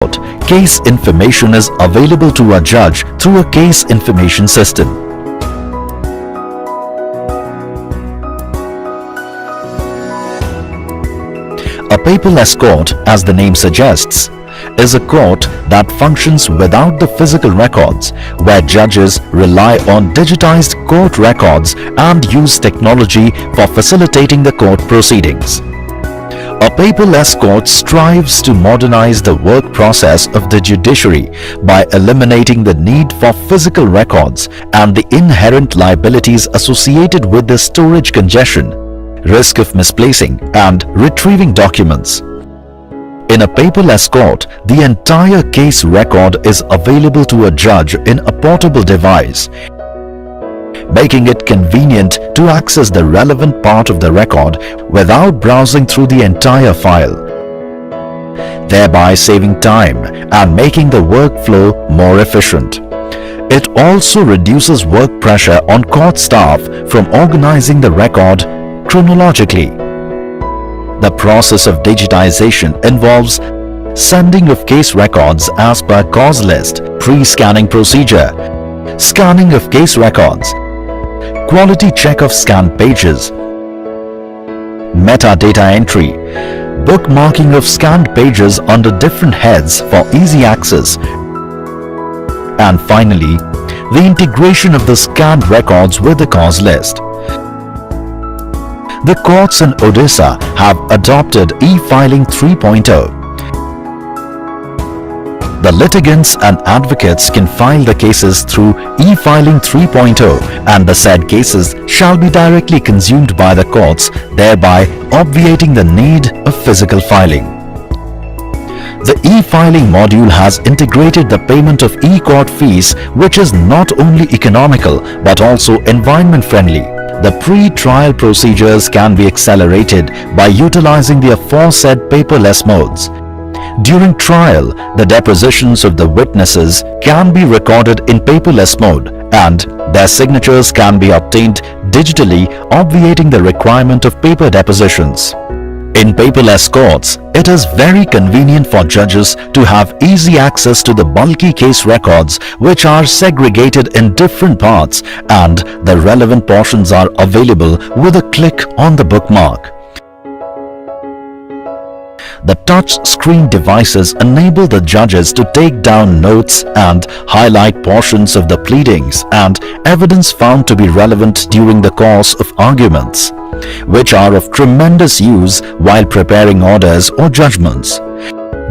case information is available to a judge through a case information system. A paperless court, as the name suggests, is a court that functions without the physical records, where judges rely on digitized court records and use technology for facilitating the court proceedings. A paperless court strives to modernize the work process of the judiciary by eliminating the need for physical records and the inherent liabilities associated with the storage congestion, risk of misplacing and retrieving documents. In a paperless court, the entire case record is available to a judge in a portable device, making it convenient to access the relevant part of the record without browsing through the entire file, thereby saving time and making the workflow more efficient. It also reduces work pressure on court staff from organizing the record chronologically. The process of digitization involves sending of case records as per cause list, pre-scanning procedure, scanning of case records, quality check of scanned pages, metadata entry, bookmarking of scanned pages under different heads for easy access, and finally, the integration of the scanned records with the cause list. The courts in Odisha have adopted e-filing 3.0. The litigants and advocates can file the cases through e-filing 3.0 and the said cases shall be directly consumed by the courts, thereby obviating the need of physical filing. The e-filing module has integrated the payment of e-court fees, which is not only economical but also environment friendly. The pre-trial procedures can be accelerated by utilizing the aforesaid paperless modes. During trial, the depositions of the witnesses can be recorded in paperless mode and their signatures can be obtained digitally, obviating the requirement of paper depositions. In paperless courts, it is very convenient for judges to have easy access to the bulky case records which are segregated in different parts and the relevant portions are available with a click on the bookmark. The touch screen devices enable the judges to take down notes and highlight portions of the pleadings and evidence found to be relevant during the course of arguments, which are of tremendous use while preparing orders or judgments.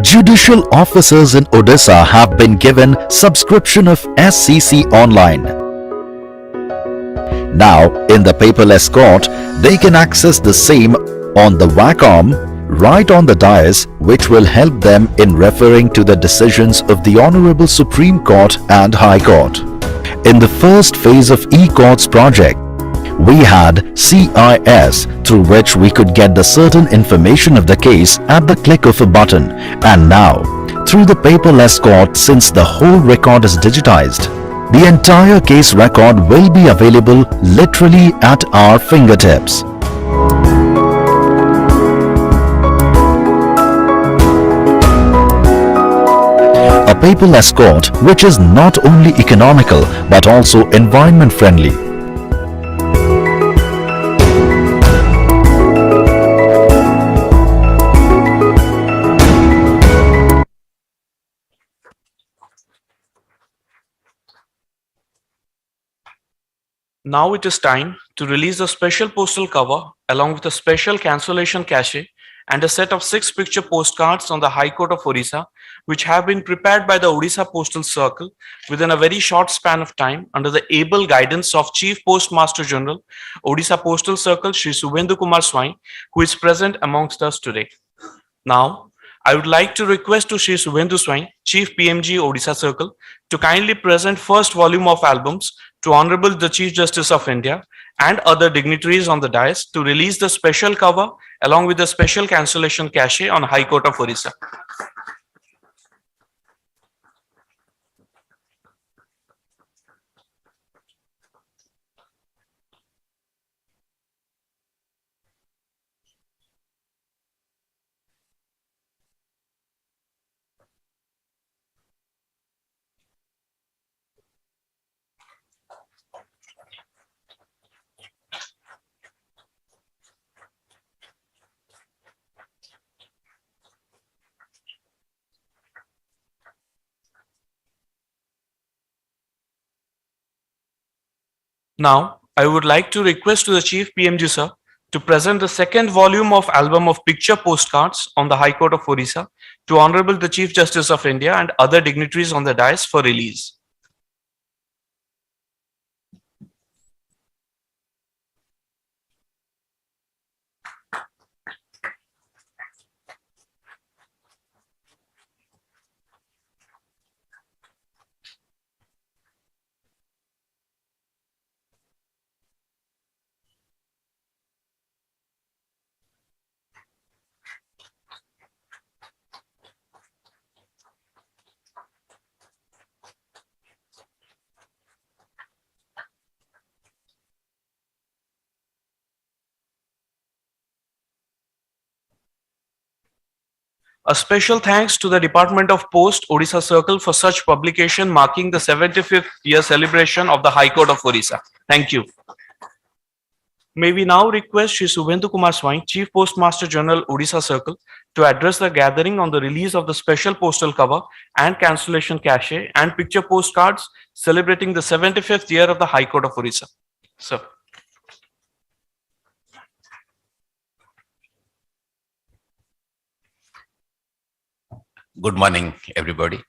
Judicial officers in Odisha have been given subscription of SCC Online. Now, in the paperless court, they can access the same on the Wacom right on the dais, which will help them in referring to the decisions of the Honorable Supreme Court and High Court. In the first phase of e-courts project, we had CIS, through which we could get the certain information of the case at the click of a button, and now through the paperless court, since the whole record is digitized, the entire case record will be available literally at our fingertips. A paperless court which is not only economical but also environment friendly. Now it is time to release a special postal cover along with a special cancellation cachet and a set of 6 picture postcards on the High Court of Odisha, which have been prepared by the Odisha Postal Circle within a very short span of time under the able guidance of Chief Postmaster General, Odisha Postal Circle, Shri Subhendu Kumar Swain, who is present amongst us today. Now, I would like to request to Shri Subhendu Swain, Chief PMG Odisha Circle, to kindly present first volume of albums to Honorable the Chief Justice of India and other dignitaries on the dais to release the special cover along with the special cancellation cachet on High Court of Odisha. Now, I would like to request to the Chief PMG sir to present the second volume of album of picture postcards on the High Court of Odisha to Honorable the Chief Justice of India and other dignitaries on the dais for release. A special thanks to the Department of Post, Odisha Circle for such publication marking the 75th year celebration of the High Court of Odisha. Thank you. May we now request Shri Subhendu Kumar Swain, Chief Postmaster General, Odisha Circle, to address the gathering on the release of the special postal cover and cancellation cachet and picture postcards celebrating the 75th year of the High Court of Odisha. Sir. Good morning, everybody.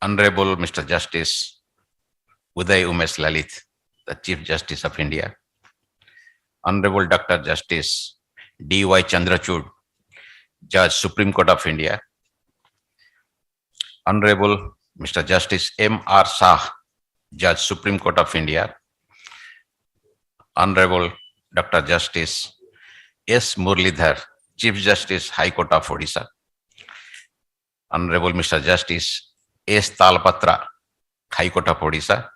Honorable Mr. Justice Uday Umesh Lalit, the Chief Justice of India. Honorable Dr. Justice D.Y. Chandrachud, Judge Supreme Court of India. Honorable Mr. Justice M.R. Shah, Judge Supreme Court of India. Honorable Dr. Justice S. Murlidhar, Chief Justice High Court of Odisha. Honorable Mr. Justice S. Talpatra, High Court of Odisha.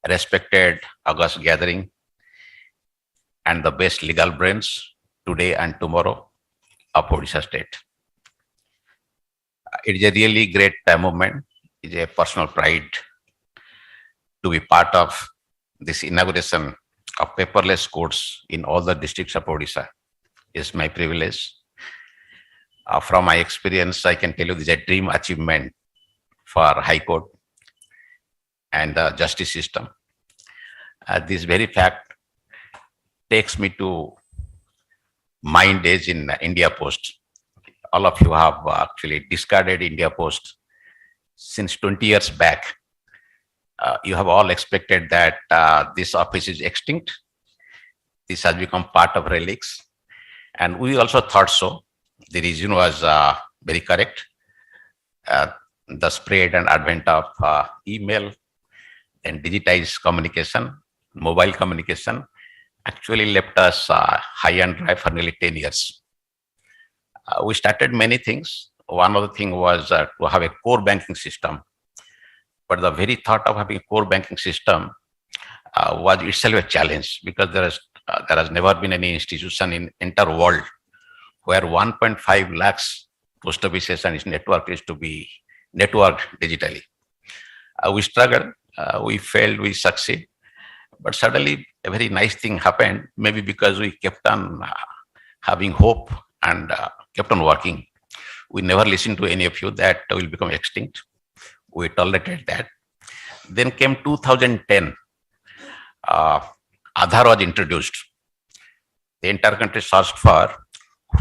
Respected August gathering and the best legal brains today and tomorrow of Odisha State. It is a really great moment. It is a personal pride to be part of this inauguration of paperless courts in all the districts of Odisha. It's my privilege. From my experience, I can tell you this is a dream achievement for High Court and the justice system. This very fact takes me to my days in India Post. All of you have actually discarded India Post since 20 years back. You have all expected that this office is extinct. This has become part of relics. And we also thought so. The reason was very correct. The spread and advent of email and digitized communication, mobile communication, actually left us high and dry for nearly 10 years. We started many things. One of the things was to have a core banking system. But the very thought of having a core banking system was itself a challenge, because there has never been any institution in entire world where 1.5 lakhs post offices and its network is to be networked digitally. We struggled, we failed, we succeed. But suddenly a very nice thing happened, maybe because we kept on having hope and kept on working. We never listened to any of you that will become extinct. We tolerated that. Then came 2010, Aadhaar was introduced. The entire country searched for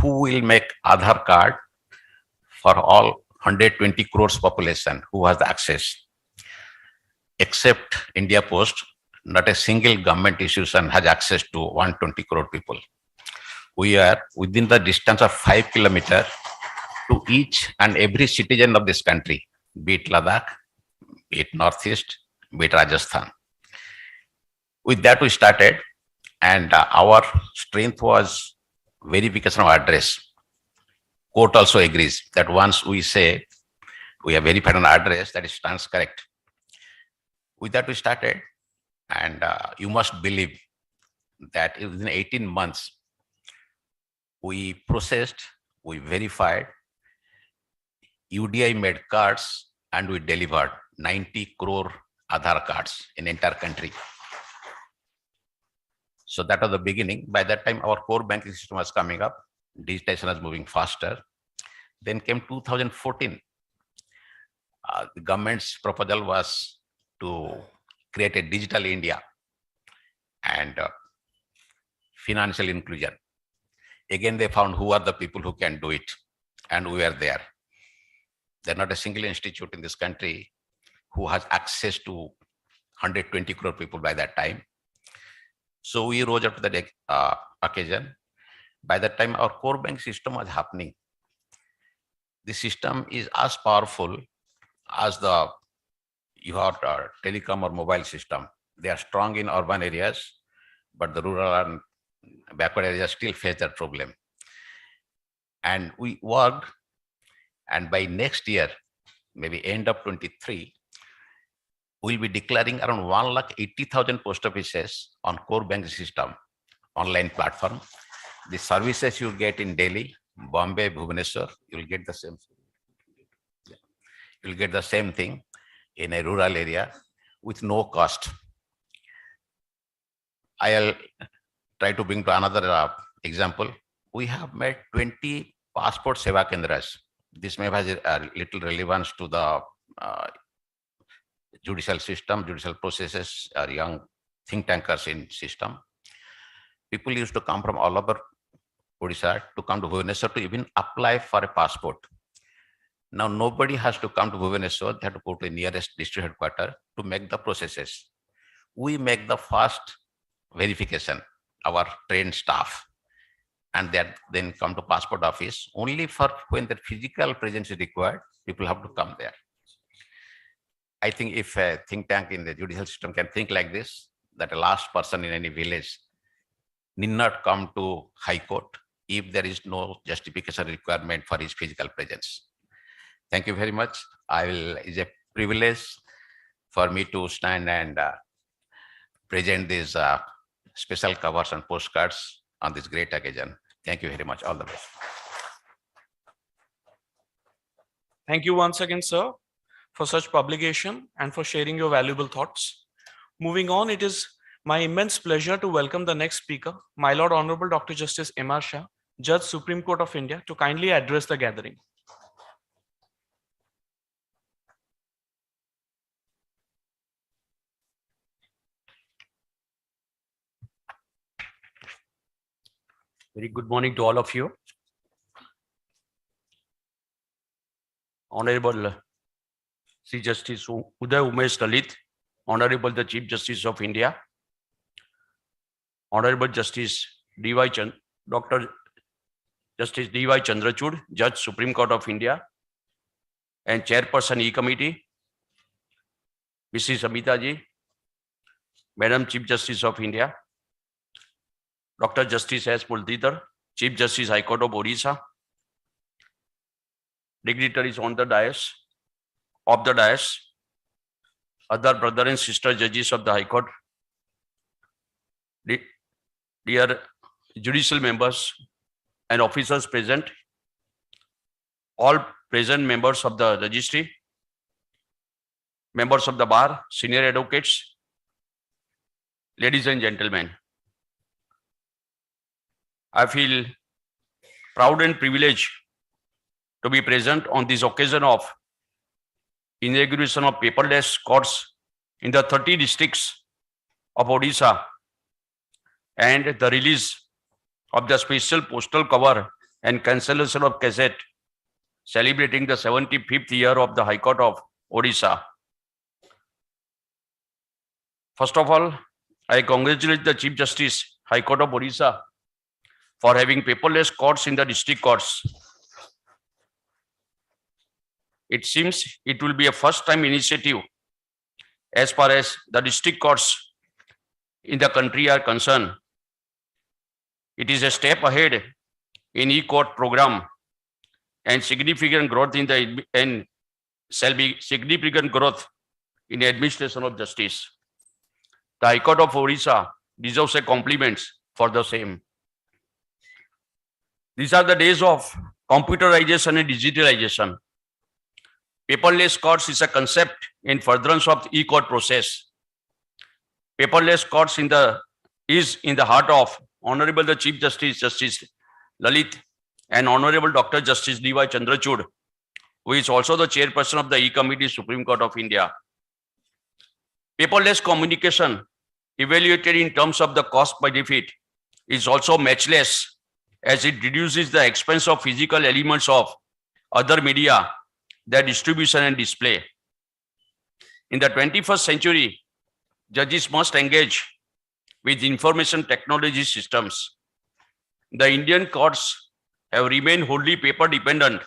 who will make Aadhaar card for all 120 crores population who has the access. Except India Post, not a single government institution has access to 120 crore people. We are within the distance of 5 kilometers to each and every citizen of this country, be it Ladakh, be it Northeast, be it Rajasthan. With that we started, and our strength was verification of address. Court also agrees that once we say we have verified an address, that it stands correct. With that we started, and you must believe that within 18 months, we processed, we verified, UDI made cards, and we delivered 90 crore Aadhaar cards in the entire country. So that was the beginning. By that time, our core banking system was coming up. Digitization was moving faster. Then came 2014. The government's proposal was to create a digital India and financial inclusion. Again, they found who are the people who can do it, and we are there. There's not a single institute in this country who has access to 120 crore people by that time. So we rose up to the occasion. By that time, our core bank system was happening. The system is as powerful as the your telecom or mobile system. They are strong in urban areas, but the rural and backward areas still face that problem. And we worked, and by next year, maybe end of 23, we'll be declaring around 180,000 post offices on core bank system, online platform. The services you get in Delhi, Bombay, Bhubaneswar, you'll get the same. You'll get the same thing in a rural area with no cost. I'll try to bring to another example. We have made 20 passport seva kendras. This may have a little relevance to the judicial system, judicial processes, young think tankers in system. People used to come from all over Odisha to come to Bhubaneswar to even apply for a passport. Now nobody has to come to Bhubaneswar, they have to go to the nearest district headquarters to make the processes. We make the first verification, our trained staff, and that then come to passport office. Only for when the physical presence is required, people have to come there. I think if a think tank in the judicial system can think like this, that a last person in any village need not come to High Court if there is no justification requirement for his physical presence. Thank you very much. It's a privilege for me to stand and present these special covers and postcards on this great occasion. Thank you very much. All the best. Thank you once again, sir, for such publication and for sharing your valuable thoughts. Moving on, it is my immense pleasure to welcome the next speaker, My Lord Honorable Dr. Justice M.R. Shah, Judge, Supreme Court of India, to kindly address the gathering. Very good morning to all of you. Honorable Chief Justice Uday Umesh Lalit, Honorable the Chief Justice of India, Honorable Justice Dr. Justice D.Y. Chandrachud, Judge, Supreme Court of India, and Chairperson E-Committee, Mrs. Amita ji, Madam Chief Justice of India, Dr. Justice S. Muldhidhar, Chief Justice High Court of Odisha, dignitaries on the dais, other brother and sister judges of the High Court, dear judicial members and officers present, all present members of the registry, members of the bar, senior advocates, ladies and gentlemen. I feel proud and privileged to be present on this occasion of inauguration of paperless courts in the 30 districts of Odisha and the release of the special postal cover and cancellation of cassette celebrating the 75th year of the High Court of Odisha. First of all, I congratulate the Chief Justice, High Court of Odisha, for having paperless courts in the district courts. It seems it will be a first-time initiative as far as the district courts in the country are concerned. It is a step ahead in e-court program and significant growth in the and shall be significant growth in the administration of justice. The High Court of Odisha deserves a compliment for the same. These are the days of computerization and digitalization. Paperless courts is a concept in furtherance of the e-court process. Paperless courts is in the heart of Honorable the Chief Justice, Justice Lalit, and Honorable Dr. Justice D.Y. Chandrachud, who is also the chairperson of the E-Committee, Supreme Court of India. Paperless communication, evaluated in terms of the cost benefit, is also matchless as it reduces the expense of physical elements of other media, their distribution and display. In the 21st century, judges must engage with information technology systems. The Indian courts have remained wholly paper dependent,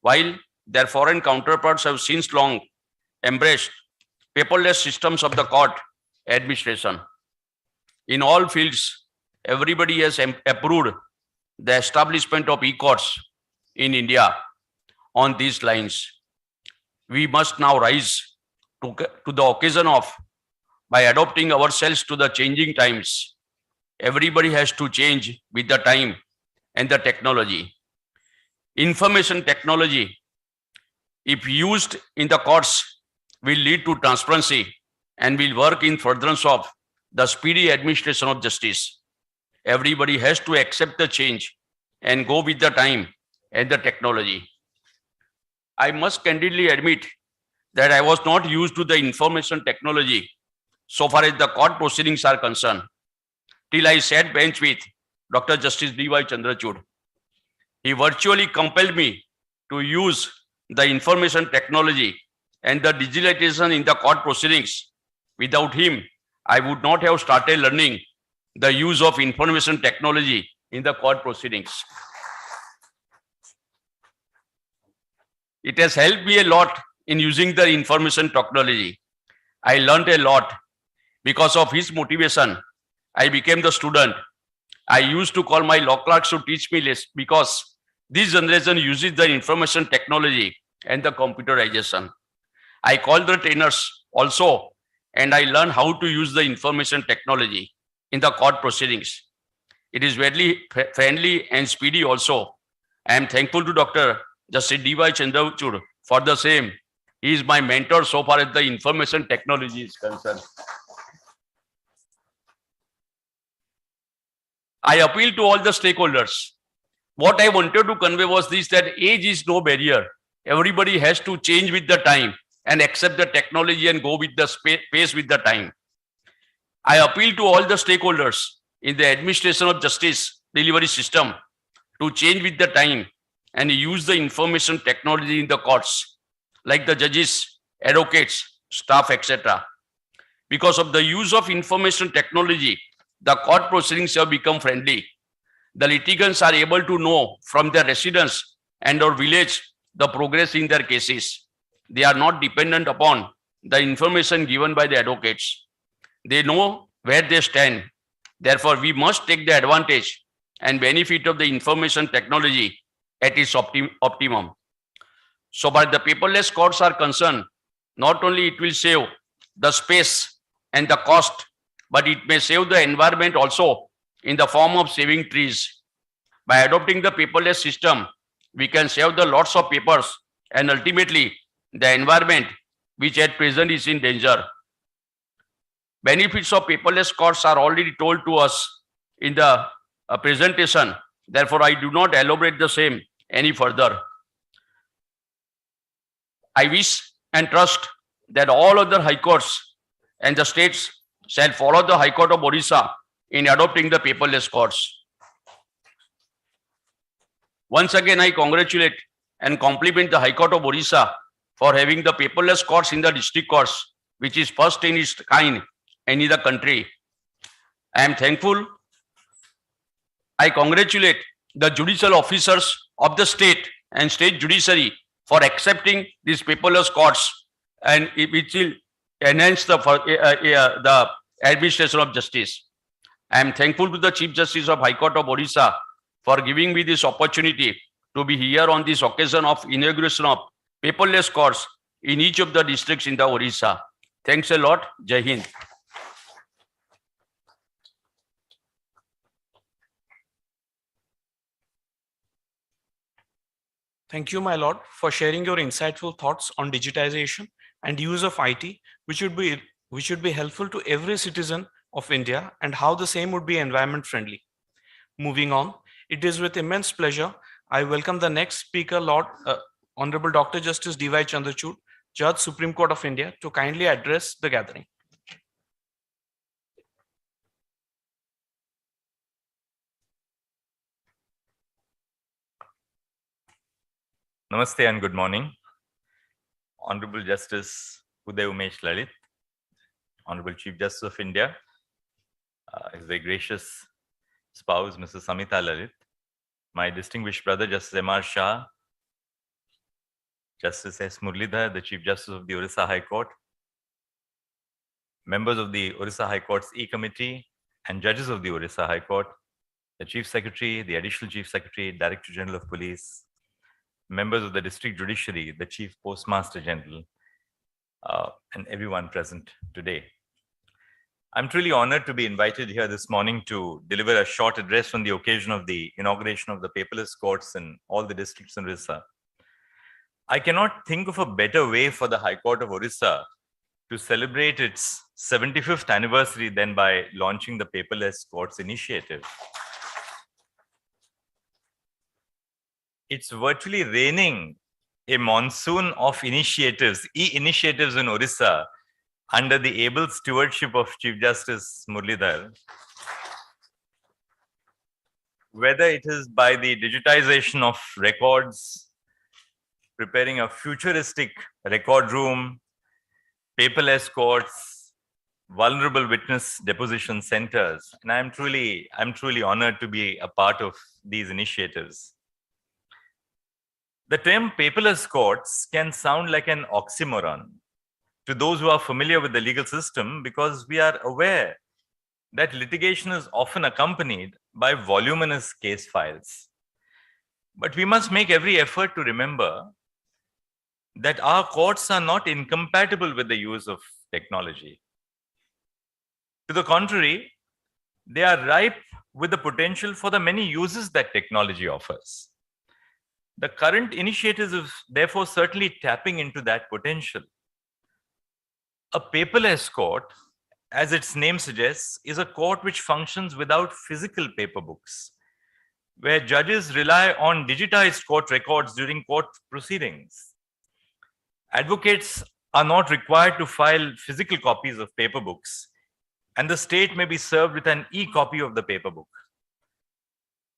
while their foreign counterparts have since long embraced paperless systems of the court administration. In all fields, everybody has approved the establishment of e-courts in India on these lines. We must now rise to the occasion of by adopting ourselves to the changing times. Everybody has to change with the time and the technology. Information technology, if used in the courts, will lead to transparency and will work in furtherance of the speedy administration of justice. Everybody has to accept the change and go with the time and the technology. I must candidly admit that I was not used to the information technology so far as the court proceedings are concerned, till I sat bench with Dr. Justice D.Y. Chandrachud. He virtually compelled me to use the information technology and the digitalization in the court proceedings. Without him, I would not have started learning the use of information technology in the court proceedings. It has helped me a lot in using the information technology. I learned a lot. Because of his motivation, I became the student. I used to call my law clerks to teach me less because this generation uses the information technology and the computerization. I called the trainers also, and I learned how to use the information technology in the court proceedings. It is very friendly and speedy also. I am thankful to Dr. Justice D.Y. Chandrachud for the same. He is my mentor so far as the information technology is concerned. I appeal to all the stakeholders. What I wanted to convey was this, that age is no barrier. Everybody has to change with the time and accept the technology and go with the pace with the time. I appeal to all the stakeholders in the administration of justice delivery system to change with the time and use the information technology in the courts, like the judges, advocates, staff, etc. Because of the use of information technology, the court proceedings have become friendly. The litigants are able to know from their residence and or village the progress in their cases. They are not dependent upon the information given by the advocates. They know where they stand. Therefore, we must take the advantage and benefit of the information technology at its optimum. So, by the paperless courts are concerned, not only it will save the space and the cost, but it may save the environment also in the form of saving trees. By adopting the paperless system, we can save the lots of papers and ultimately the environment, which at present is in danger. Benefits of paperless courts are already told to us in the presentation. Therefore, I do not elaborate the same any further. I wish and trust that all other high courts and the states shall follow the High Court of Odisha in adopting the paperless courts. Once again, I congratulate and compliment the High Court of Odisha for having the paperless courts in the district courts, which is first in its kind in the country. I am thankful. I congratulate the judicial officers of the state and state judiciary for accepting these paperless courts, and which will enhance the administration of justice. I am thankful to the Chief Justice of High Court of Odisha for giving me this opportunity to be here on this occasion of inauguration of paperless courts in each of the districts in the Odisha. Thanks a lot. Jai Hind. Thank you, my lord, for sharing your insightful thoughts on digitization and use of IT, which would be helpful to every citizen of India, and how the same would be environment friendly. Moving on, it is with immense pleasure I welcome the next speaker, Lord Honorable Dr. Justice D.Y. Chandrachud, Judge, Supreme Court of India, to kindly address the gathering. Namaste and good morning. Honorable Justice Uday Umesh Lalit, Honorable Chief Justice of India, His very gracious spouse, Mrs. Samita Lalit, my distinguished brother, Justice M.R. Shah, Justice S. Murlidhar, the Chief Justice of the Odisha High Court, members of the Odisha High Court's E-Committee, and judges of the Odisha High Court, the Chief Secretary, the Additional Chief Secretary, Director General of Police, members of the District Judiciary, the Chief Postmaster General, and everyone present today. I'm truly honored to be invited here this morning to deliver a short address on the occasion of the inauguration of the paperless courts in all the districts in Odisha. I cannot think of a better way for the High Court of Odisha to celebrate its 75th anniversary than by launching the Paperless Courts initiative. It's virtually raining a monsoon of initiatives, e-initiatives in Odisha under the able stewardship of Chief Justice Murlidhar. Whether it is by the digitization of records, preparing a futuristic record room, paperless courts, vulnerable witness deposition centers, and I'm truly honored to be a part of these initiatives. The term paperless courts can sound like an oxymoron to those who are familiar with the legal system, because we are aware that litigation is often accompanied by voluminous case files. But we must make every effort to remember that our courts are not incompatible with the use of technology. To the contrary, they are ripe with the potential for the many uses that technology offers. The current initiatives is therefore certainly tapping into that potential. A paperless court, as its name suggests, is a court which functions without physical paper books, where judges rely on digitized court records during court proceedings. Advocates are not required to file physical copies of paper books, and the state may be served with an e-copy of the paper book.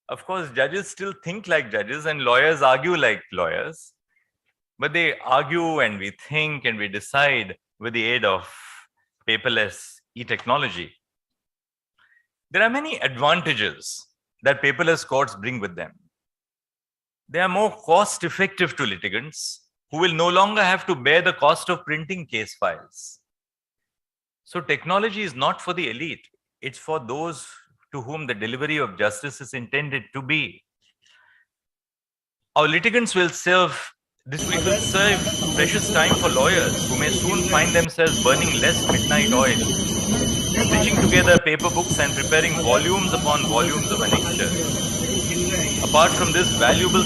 Of course, judges still think like judges and lawyers argue like lawyers, but they argue and we think and we decide with the aid of paperless e-technology. There are many advantages that paperless courts bring with them. They are more cost-effective to litigants who will no longer have to bear the cost of printing case files. So technology is not for the elite, it's for those to whom the delivery of justice is intended to be. Our litigants will serve precious time for lawyers who may soon find themselves burning less midnight oil, stitching together paper books and preparing volumes upon volumes of annexures. Apart from this valuable